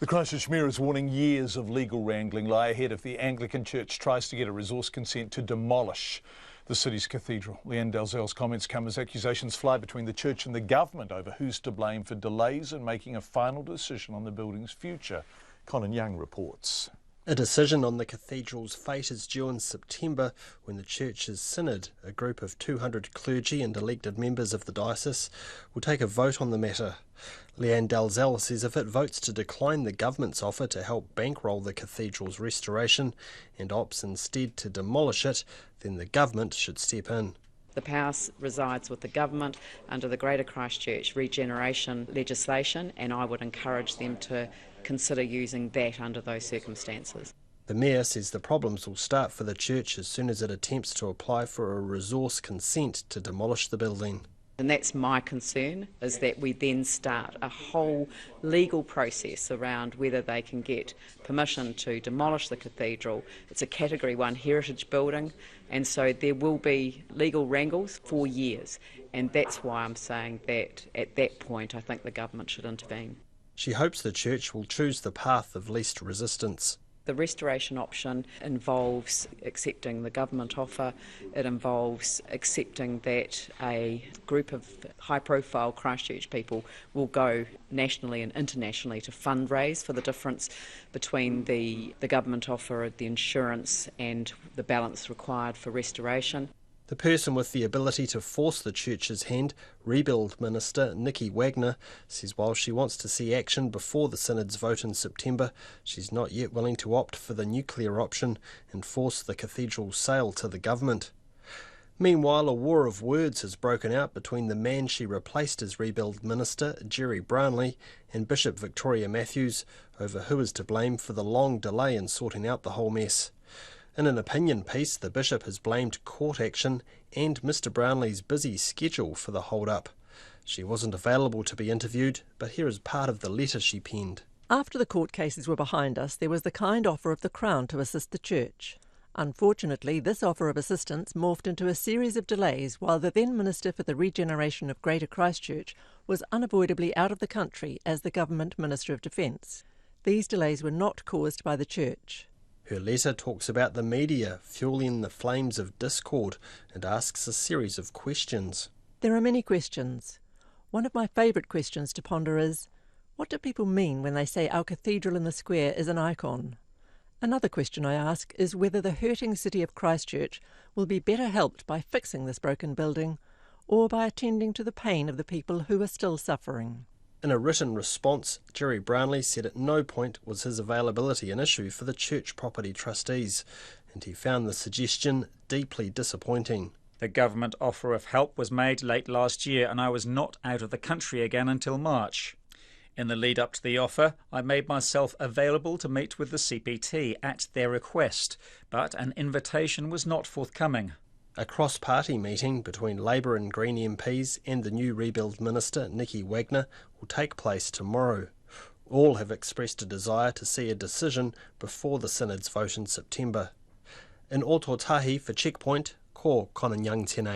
The Christchurch Mayor is warning years of legal wrangling lie ahead if the Anglican Church tries to get a resource consent to demolish the city's cathedral. Lianne Dalziel's comments come as accusations fly between the church and the government over who's to blame for delays in making a final decision on the building's future. Colin Young reports. A decision on the cathedral's fate is due in September when the church's synod, a group of 200 clergy and elected members of the diocese, will take a vote on the matter. Lianne Dalziel says if it votes to decline the government's offer to help bankroll the cathedral's restoration and opts instead to demolish it, then the government should step in. The power resides with the government under the Greater Christchurch regeneration legislation, and I would encourage them to consider using that under those circumstances. The Mayor says the problems will start for the church as soon as it attempts to apply for a resource consent to demolish the building. And that's my concern, is that we then start a whole legal process around whether they can get permission to demolish the cathedral. It's a Category 1 heritage building, and so there will be legal wrangles for years. And that's why I'm saying that at that point I think the government should intervene. She hopes the church will choose the path of least resistance. The restoration option involves accepting the government offer. It involves accepting that a group of high-profile Christchurch people will go nationally and internationally to fundraise for the difference between the government offer, the insurance and the balance required for restoration. The person with the ability to force the church's hand, Rebuild Minister Nikki Wagner, says while she wants to see action before the synod's vote in September, she's not yet willing to opt for the nuclear option and force the cathedral's sale to the government. Meanwhile, a war of words has broken out between the man she replaced as Rebuild Minister, Jerry Brownlee, and Bishop Victoria Matthews over who is to blame for the long delay in sorting out the whole mess. In an opinion piece, the Bishop has blamed court action and Mr Brownlee's busy schedule for the hold-up. She wasn't available to be interviewed, but here is part of the letter she penned. After the court cases were behind us, there was the kind offer of the Crown to assist the Church. Unfortunately, this offer of assistance morphed into a series of delays while the then Minister for the Regeneration of Greater Christchurch was unavoidably out of the country as the Government Minister of Defence. These delays were not caused by the Church. Her letter talks about the media fueling the flames of discord and asks a series of questions. There are many questions. One of my favourite questions to ponder is, what do people mean when they say our cathedral in the square is an icon? Another question I ask is whether the hurting city of Christchurch will be better helped by fixing this broken building or by attending to the pain of the people who are still suffering. In a written response, Jerry Brownlee said at no point was his availability an issue for the church property trustees, and he found the suggestion deeply disappointing. The government offer of help was made late last year and I was not out of the country again until March. In the lead up to the offer, I made myself available to meet with the CPT at their request, but an invitation was not forthcoming. A cross-party meeting between Labour and Green MPs and the new Rebuild Minister, Nikki Wagner, will take place tomorrow. All have expressed a desire to see a decision before the synod's vote in September. In Ototahi for Checkpoint, ko Colin Young tēnei.